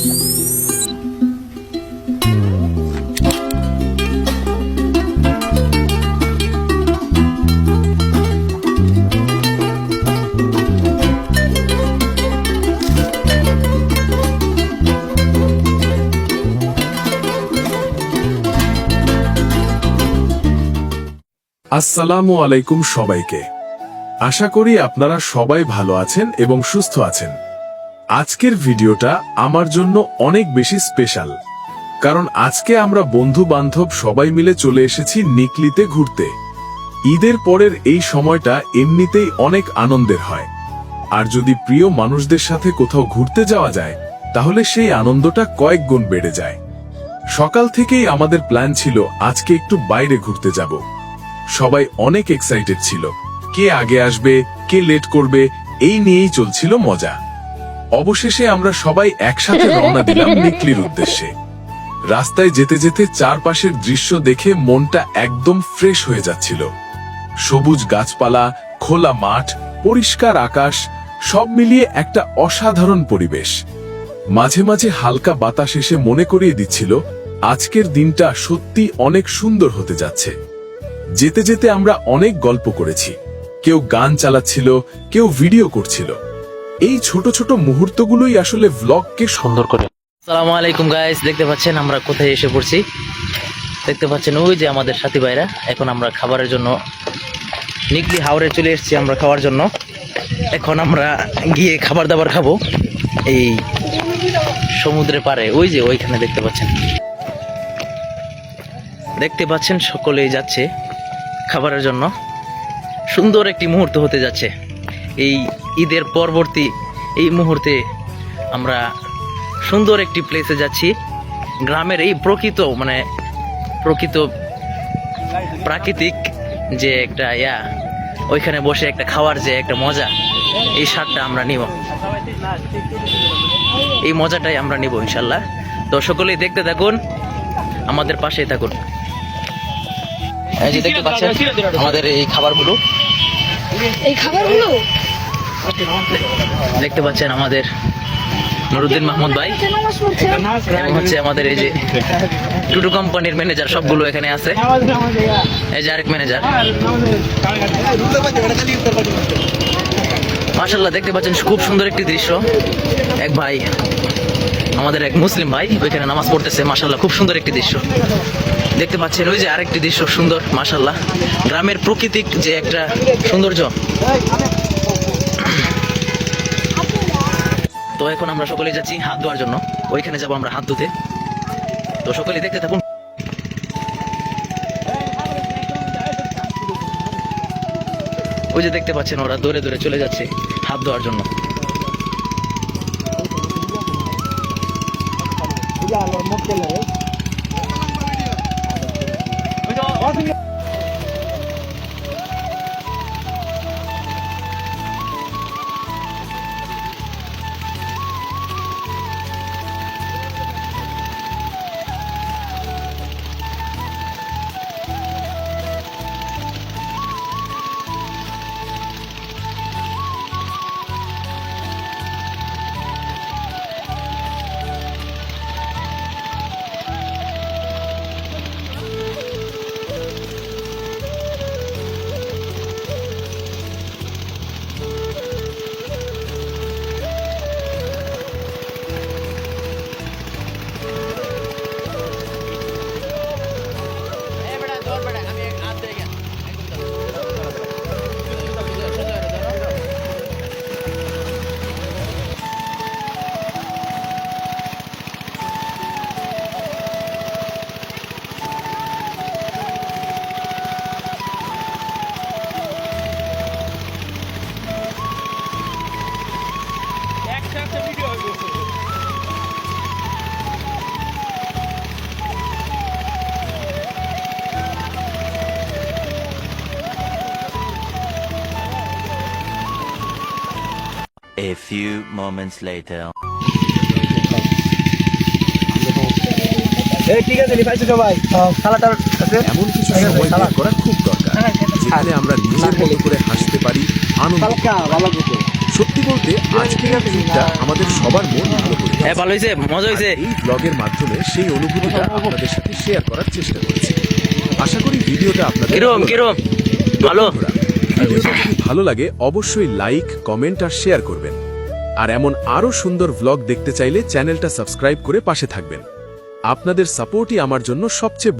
আসসালামু আলাইকুম সবাইকে। আশা করি আপনারা সবাই ভালো আছেন এবং সুস্থ আছেন। আজকের ভিডিওটা আমার জন্য অনেক বেশি স্পেশাল, কারণ আজকে আমরা বন্ধু বান্ধব সবাই মিলে চলে এসেছি নিকলিতে ঘুরতে। ঈদের পরের এই সময়টা এমনিতেই অনেক আনন্দের হয়, আর যদি প্রিয় মানুষদের সাথে কোথাও ঘুরতে যাওয়া যায় তাহলে সেই আনন্দটা কয়েক গুণ বেড়ে যায়। সকাল থেকেই আমাদের প্ল্যান ছিল আজকে একটু বাইরে ঘুরতে যাব। সবাই অনেক এক্সাইটেড ছিল, কে আগে আসবে কে লেট করবে এই নিয়েই চলছিল মজা। অবশেষে আমরা সবাই একসাথে রওনা দিলাম নিকলির উদ্দেশ্যে। রাস্তায় যেতে যেতে চারপাশের দৃশ্য দেখে মনটা একদম ফ্রেশ হয়ে যাচ্ছিল। সবুজ গাছপালা, খোলা মাঠ, পরিষ্কার আকাশ, সব মিলিয়ে একটা অসাধারণ পরিবেশ। মাঝে মাঝে হালকা বাতাস এসে মনে করিয়ে দিচ্ছিল আজকের দিনটা সত্যি অনেক সুন্দর হতে যাচ্ছে। যেতে যেতে আমরা অনেক গল্প করেছি, কেউ গান চালাচ্ছিল, কেউ ভিডিও করছিল। এই ছোট ছোট মুহূর্তগুলোই আসলে ভ্লগকে সুন্দর করে। আসসালামু আলাইকুম গাইস, দেখতে পাচ্ছেন আমরা কোথায় এসে পড়ছি। দেখতে পাচ্ছেন ওই যে আমাদের সাথী ভাইরা। এখন আমরা খাবারের জন্য নিকলি হাওড়ে চলে এসেছি আমরা খাওয়ার জন্য। এখন আমরা গিয়ে খাবার দাবার খাবো এই সমুদ্রের পাড়ে। ওই যে ওইখানে দেখতে পাচ্ছেন সকলেই যাচ্ছে খাবারের জন্য। সুন্দর একটি মুহূর্ত হতে যাচ্ছে এই ঈদের পরবর্তী এই মুহূর্তে। আমরা সুন্দর একটি প্লেসে যাচ্ছি, গ্রামের এই প্রকৃত প্রাকৃতিক যে একটা ওইখানে বসে একটা খাওয়ার যে একটা মজা, এই স্বাদটা আমরা নিব, এই মজাটাই আমরা নিব ইনশাল্লাহ। তো সকলেই দেখতে থাকুন, আমাদের পাশেই থাকুন। এই যে দেখতে পাচ্ছেন আমাদের এই খাবারগুলো দেখতে পাচ্ছেন আমাদের নুরুদ্দিন মাহমুদ ভাই এবং হচ্ছে আমাদের এই যে টুটু কোম্পানির ম্যানেজার, সবগুলো এখানে আছে। এই যে আরেক ম্যানেজার। মাশাআল্লাহ দেখতে পাচ্ছেন খুব সুন্দর একটি দৃশ্য। এক ভাই, আমাদের এক মুসলিম ভাই, ওইখানে নামাজ পড়তেছে। মাশাআল্লাহ খুব সুন্দর একটি দৃশ্য দেখতে পাচ্ছেন। ওই যে আরেকটি দৃশ্য সুন্দর, মাশাআল্লাহ গ্রামের প্রাকৃতিক যে একটা সৌন্দর্য। তো এখন আমরা সকলেই যাচ্ছি হাত ধোয়ার জন্য, ওইখানে যাবো আমরা হাত ধুতে। তো সকলেই দেখতে থাকুন। ওই যে দেখতে পাচ্ছেন ওরা দৌড়ে দৌড়ে চলে যাচ্ছে হাত ধোয়ার জন্য। A few moments later. ঠিক আছে সবাই খালাটার আছে, এমন কিছু সময় বের করা খুব দরকার, যেখানে আমরা নিজের মতো করে হাসতে পারি, আনন্দ করতে পারি। সত্যি বলতে আজকের এই ট্রিপটা আমাদের সবার মন ভালো করে দিয়েছে। হ্যাঁ ভালো হয়েছে, মজা হয়েছে। এই ব্লগের মাধ্যমে সেই অনুভূতিটা আপনাদের সাথে শেয়ার করার চেষ্টা করেছি। আশা করি ভিডিওটা আপনাদের কিরম কিরম ভালো। বন্ধুরা, ভিডিওটা যদি ভালো লাগে অবশ্যই লাইক, কমেন্ট আর শেয়ার করবেন। আর এমন আরো সুন্দর ভ্লগ দেখতে চাইলে চ্যানেলটা সাবস্ক্রাইব করে পাশে থাকবেন। আপনাদের সাপোর্টই আমার জন্য সবচেয়ে